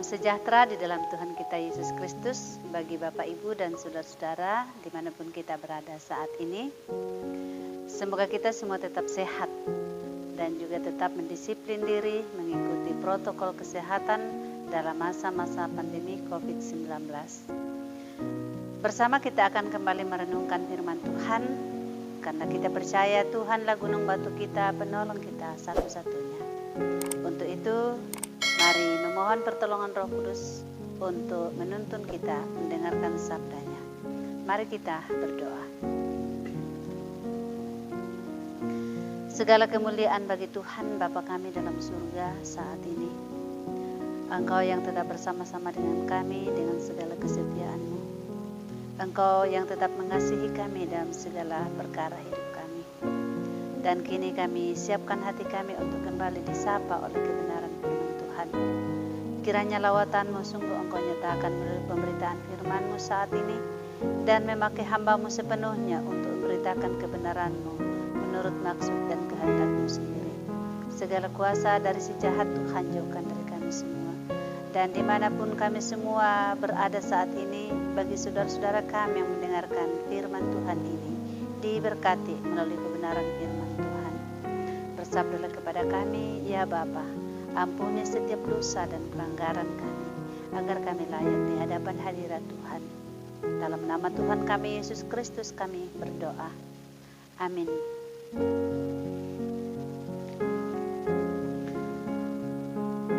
Salam sejahtera di dalam Tuhan kita Yesus Kristus bagi Bapak, Ibu, dan saudara-saudara dimanapun kita berada saat ini. Semoga kita semua tetap sehat dan juga tetap mendisiplin diri mengikuti protokol kesehatan dalam masa-masa pandemi COVID-19. Bersama kita akan kembali merenungkan firman Tuhan karena kita percaya Tuhanlah gunung batu kita, penolong kita satu-satunya. Untuk itu, mari memohon pertolongan Roh Kudus untuk menuntun kita mendengarkan sabdanya. Mari kita berdoa. Segala kemuliaan bagi Tuhan Bapa kami dalam surga saat ini. Engkau yang tetap bersama-sama dengan kami dengan segala kesetiaan-Mu. Engkau yang tetap mengasihi kami dalam segala perkara hidup kami. Dan kini kami siapkan hati kami untuk kembali disapa oleh kebenaran firman Tuhan. Kiranya lawatan-Mu sungguh Engkau nyatakan melalui pemberitaan firman-Mu saat ini dan memakai hamba-Mu sepenuhnya untuk memberitakan kebenaran-Mu menurut maksud dan kehendak-Mu sendiri. Segala kuasa dari si jahat Tuhan jauhkan dari kami semua. Dan dimanapun kami semua berada saat ini, bagi saudara-saudara kami yang mendengarkan firman Tuhan ini, diberkati melalui kebenaran firman Tuhan. Bersabdalah kepada kami, ya Bapa, ampuni setiap dosa dan pelanggaran kami, agar kami layak di hadapan hadirat Tuhan. Dalam nama Tuhan kami, Yesus Kristus, kami berdoa. Amin.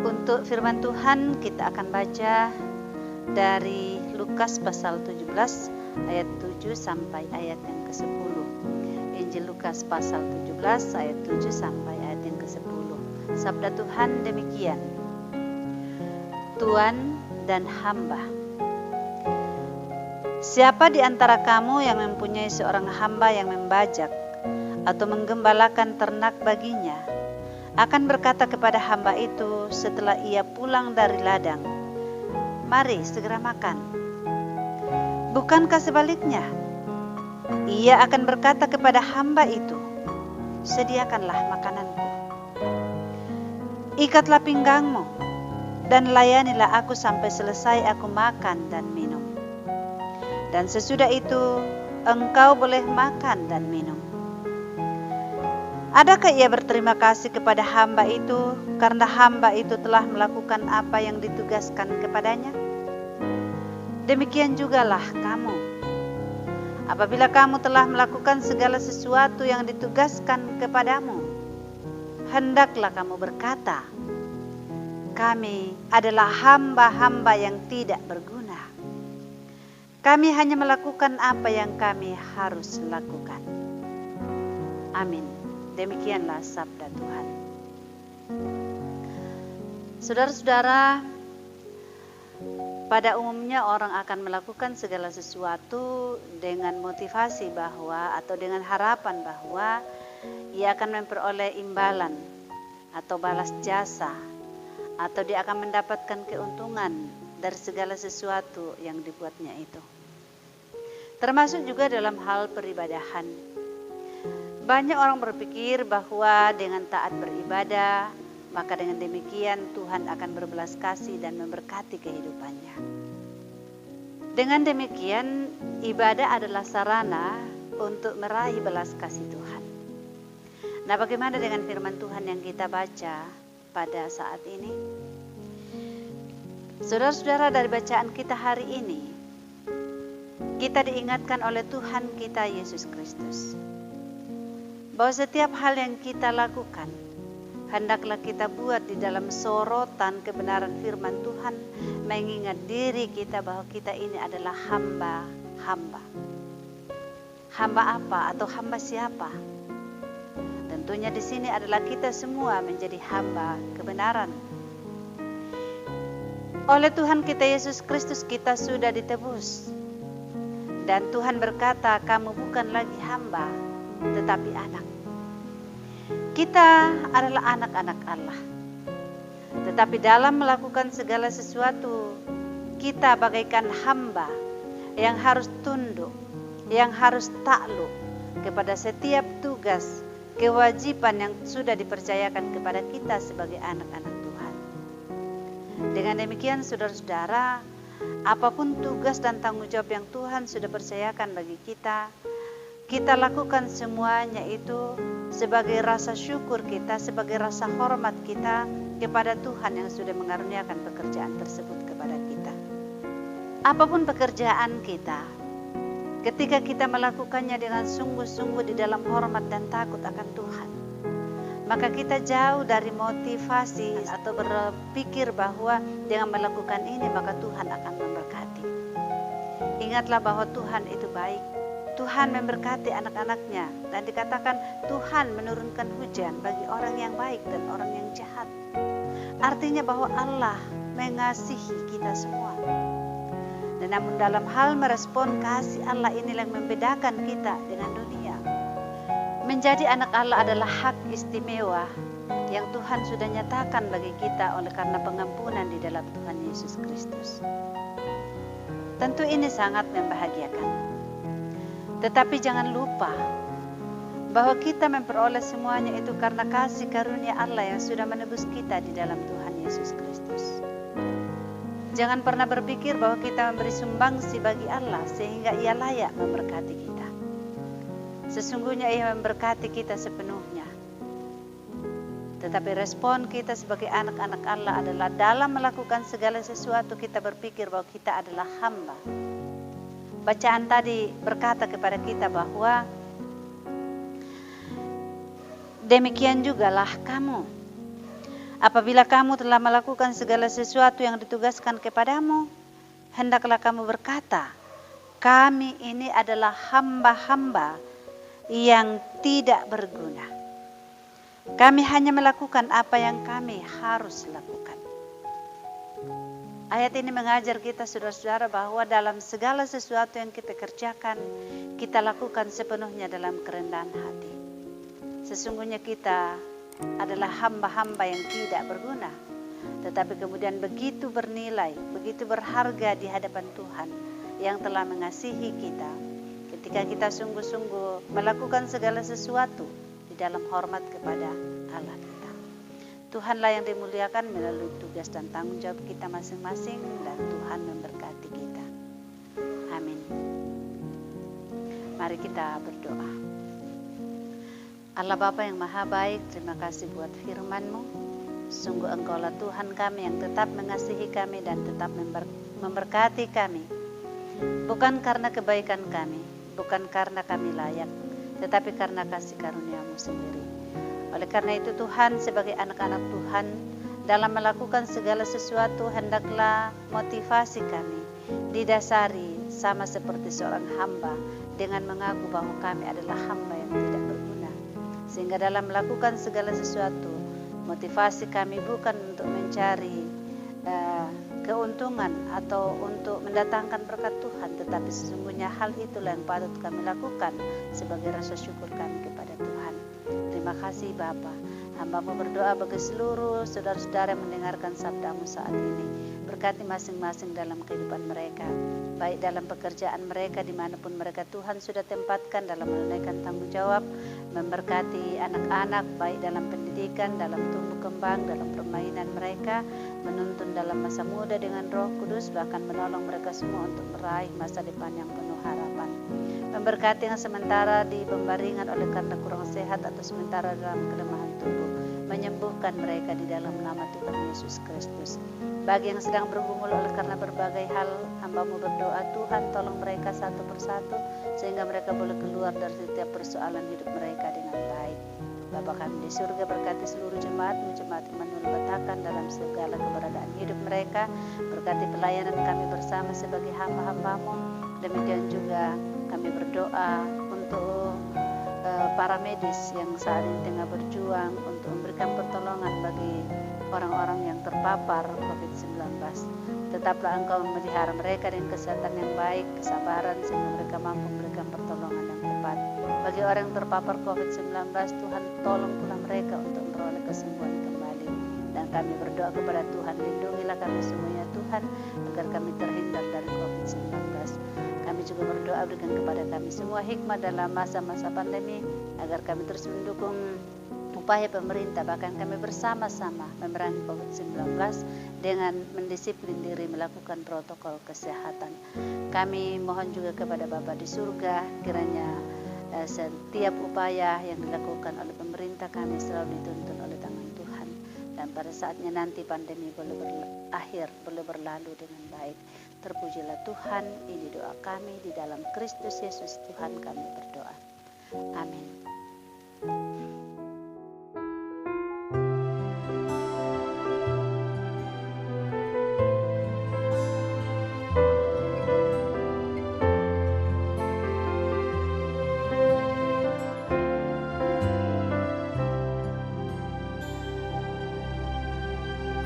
Untuk firman Tuhan kita akan baca dari Lukas pasal 17 ayat 7 sampai ayat yang ke-10. Injil Lukas pasal 17 ayat 7 sampai ayat yang ke-10. Sabda Tuhan demikian. Tuan dan hamba. Siapa di antara kamu yang mempunyai seorang hamba yang membajak atau menggembalakan ternak baginya, akan berkata kepada hamba itu setelah ia pulang dari ladang, "Mari segera makan." Bukankah sebaliknya? Ia akan berkata kepada hamba itu, "Sediakanlah makananku. Ikatlah pinggangmu dan layanilah aku sampai selesai aku makan dan minum. Dan sesudah itu engkau boleh makan dan minum." Adakah ia berterima kasih kepada hamba itu karena hamba itu telah melakukan apa yang ditugaskan kepadanya? Demikian jugalah kamu. Apabila kamu telah melakukan segala sesuatu yang ditugaskan kepadamu, hendaklah kamu berkata, "Kami adalah hamba-hamba yang tidak berguna. Kami hanya melakukan apa yang kami harus lakukan." Amin. Demikianlah sabda Tuhan. Saudara-saudara, pada umumnya orang akan melakukan segala sesuatu dengan motivasi bahwa atau dengan harapan bahwa ia akan memperoleh imbalan atau balas jasa, atau dia akan mendapatkan keuntungan dari segala sesuatu yang dibuatnya itu. Termasuk juga dalam hal peribadahan. Banyak orang berpikir bahwa dengan taat beribadah, maka dengan demikian Tuhan akan berbelas kasih dan memberkati kehidupannya. Dengan demikian, ibadah adalah sarana untuk meraih belas kasih Tuhan. Nah, bagaimana dengan firman Tuhan yang kita baca pada saat ini? Saudara-saudara, dari bacaan kita hari ini, kita diingatkan oleh Tuhan kita Yesus Kristus bahwa setiap hal yang kita lakukan, hendaklah kita buat di dalam sorotan kebenaran firman Tuhan, mengingat diri kita bahwa kita ini adalah hamba-hamba. Hamba apa atau hamba siapa? Tentunya di sini adalah kita semua menjadi hamba kebenaran. Oleh Tuhan kita Yesus Kristus kita sudah ditebus. Dan Tuhan berkata, "Kamu bukan lagi hamba, tetapi anak." Kita adalah anak-anak Allah. Tetapi dalam melakukan segala sesuatu, kita bagaikan hamba yang harus tunduk, yang harus takluk kepada setiap tugas, kewajiban yang sudah dipercayakan kepada kita sebagai anak-anak Tuhan. Dengan demikian saudara-saudara, apapun tugas dan tanggung jawab yang Tuhan sudah percayakan bagi kita, kita lakukan semuanya itu sebagai rasa syukur kita, sebagai rasa hormat kita kepada Tuhan yang sudah mengaruniakan pekerjaan tersebut kepada kita. Apapun pekerjaan kita, ketika kita melakukannya dengan sungguh-sungguh di dalam hormat dan takut akan Tuhan, maka kita jauh dari motivasi atau berpikir bahwa dengan melakukan ini maka Tuhan akan memberkati. Ingatlah bahwa Tuhan itu baik. Tuhan memberkati anak-anaknya, dan dikatakan Tuhan menurunkan hujan bagi orang yang baik dan orang yang jahat. Artinya bahwa Allah mengasihi kita semua. Dan namun dalam hal merespon kasih Allah inilah yang membedakan kita dengan dunia. Menjadi anak Allah adalah hak istimewa yang Tuhan sudah nyatakan bagi kita oleh karena pengampunan di dalam Tuhan Yesus Kristus. Tentu ini sangat membahagiakan. Tetapi jangan lupa bahwa kita memperoleh semuanya itu karena kasih karunia Allah yang sudah menebus kita di dalam Tuhan Yesus Kristus. Jangan pernah berpikir bahwa kita memberi sumbangsi bagi Allah sehingga Ia layak memberkati kita. Sesungguhnya Ia memberkati kita sepenuhnya. Tetapi respon kita sebagai anak-anak Allah adalah dalam melakukan segala sesuatu kita berpikir bahwa kita adalah hamba. Bacaan tadi berkata kepada kita bahwa demikian jugalah kamu. Apabila kamu telah melakukan segala sesuatu yang ditugaskan kepadamu, hendaklah kamu berkata, kami ini adalah hamba-hamba yang tidak berguna. Kami hanya melakukan apa yang kami harus lakukan. Ayat ini mengajar kita saudara-saudara bahwa dalam segala sesuatu yang kita kerjakan, kita lakukan sepenuhnya dalam kerendahan hati. Sesungguhnya kita adalah hamba-hamba yang tidak berguna, tetapi kemudian begitu bernilai, begitu berharga di hadapan Tuhan yang telah mengasihi kita. Ketika kita sungguh-sungguh melakukan segala sesuatu di dalam hormat kepada Allah kita. Tuhanlah yang dimuliakan melalui tugas dan tanggung jawab kita masing-masing, dan Tuhan memberkati kita. Amin. Mari kita berdoa. Allah Bapa yang Maha Baik, terima kasih buat firman-Mu. Sungguh Engkaulah Tuhan kami yang tetap mengasihi kami dan tetap memberkati kami. Bukan karena kebaikan kami, bukan karena kami layak, tetapi karena kasih karunia-Mu sendiri. Oleh karena itu Tuhan, sebagai anak-anak Tuhan, dalam melakukan segala sesuatu hendaklah motivasi kami didasari sama seperti seorang hamba dengan mengaku bahwa kami adalah hamba yang tidak berguna. Sehingga dalam melakukan segala sesuatu, motivasi kami bukan untuk mencari keuntungan atau untuk mendatangkan berkat Tuhan, tetapi sesungguhnya hal itulah yang patut kami lakukan sebagai rasa syukur kami kepada Tuhan. Terima kasih Bapa. Hamba-Mu berdoa bagi seluruh saudara-saudara yang mendengarkan sabda-Mu saat ini. Berkati masing-masing dalam kehidupan mereka, baik dalam pekerjaan mereka dimanapun mereka Tuhan sudah tempatkan dalam menunaikan tanggung jawab. Memberkati anak-anak baik dalam pendidikan, dalam tumbuh kembang, dalam permainan mereka, menuntun dalam masa muda dengan Roh Kudus, bahkan menolong mereka semua untuk meraih masa depan yang penuh harapan. Memberkati yang sementara di pembaringan oleh karena kurang sehat atau sementara dalam kelemahan tubuh, menyembuhkan mereka di dalam nama Tuhan Yesus Kristus. Bagi yang sedang bergumul oleh karena berbagai hal, hamba-Mu berdoa, Tuhan tolong mereka satu persatu sehingga mereka boleh keluar dari setiap persoalan hidup mereka dengan baik. Bapa kami di surga, berkati seluruh jemaat-Mu, jemaat Immanuel Batakan dalam segala keberadaan hidup mereka. Berkati pelayanan kami bersama sebagai hamba-hamba-Mu. Demikian juga kami berdoa untuk para medis yang saat ini tengah berjuang untuk memberikan pertolongan bagi orang-orang yang terpapar COVID-19. Tetaplah Engkau memelihara mereka dengan kesehatan yang baik, kesabaran, sehingga mereka mampu memberikan pertolongan yang tepat. Bagi orang yang terpapar COVID-19, Tuhan tolong pula mereka untuk memperoleh kesembuhan kembali. Dan kami berdoa kepada Tuhan, lindungilah kami semuanya Tuhan, agar kami terhindar dari COVID-19. Kami juga berdoa berikan kepada kami semua hikmah dalam masa-masa pandemi, agar kami terus mendukung upaya pemerintah, bahkan kami bersama-sama memerangi COVID-19 dengan mendisiplin diri melakukan protokol kesehatan. Kami mohon juga kepada Bapa di surga, kiranya setiap upaya yang dilakukan oleh pemerintah kami selalu dituntun oleh tangan Tuhan, dan pada saatnya nanti pandemi boleh berakhir, boleh berlalu dengan baik. Terpujilah Tuhan. Ini doa kami di dalam Kristus Yesus Tuhan kami berdoa. Amin.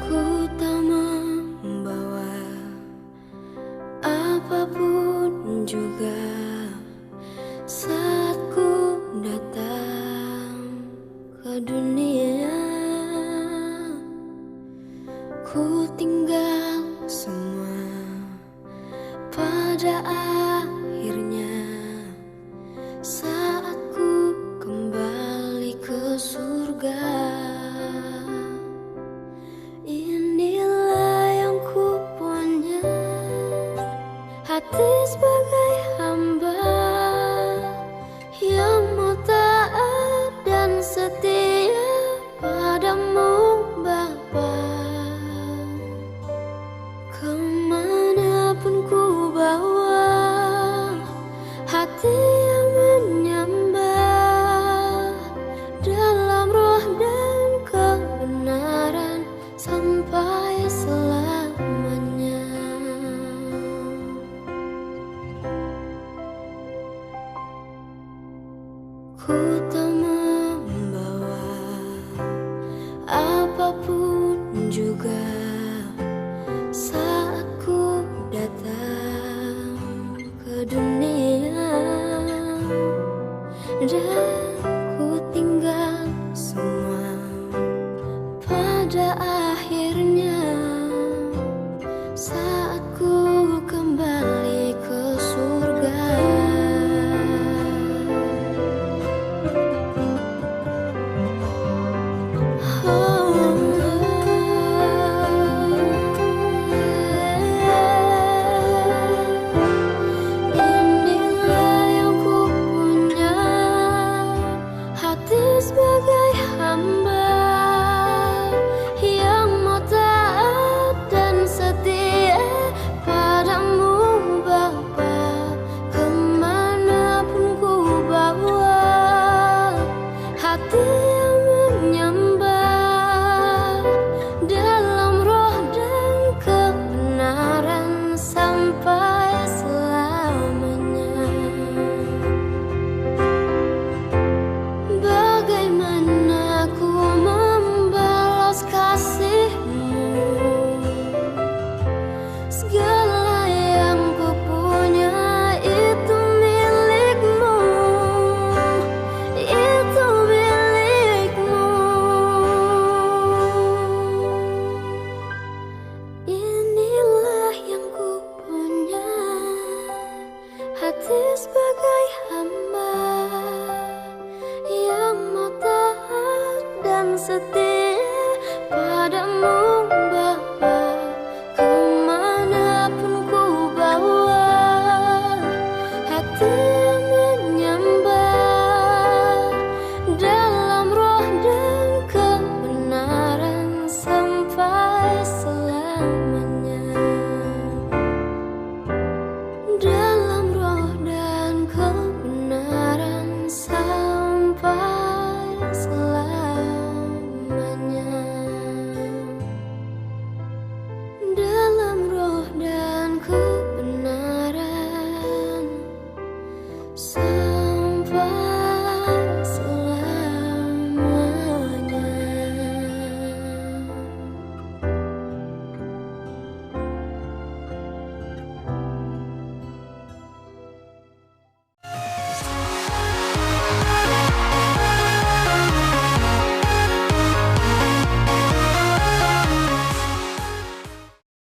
Ku tak membawa apapun juga saat ku datang ke dunia. Ku tinggal semua pada akhirnya saat ku kembali ke surga. Inilah yang ku punya, hati sebagai hamba yang mau taat dan setia padamu Bapa. Kemanapun ku bawa, hati yang menyembah dalam roh dan kebenaran sampai selamanya. Ku tak membawa apapun juga saat ku datang ke dunia, dan ku tinggal semua pada akhirnya saat ku kembali ke surga. Inilah yang ku punya, hati sebagai hamba yang mau taat dan setia padamu Bapa. Kemanapun ku bawa, hati yang menyembah dalam roh dan kebenaran sampai selamanya. Bagaimana ku membalas kasih-Mu? Segala yang ku punya itu milik-Mu, itu milik-Mu. Inilah yang ku punya, hati sebagai hamba yang mau taat dan setia padamu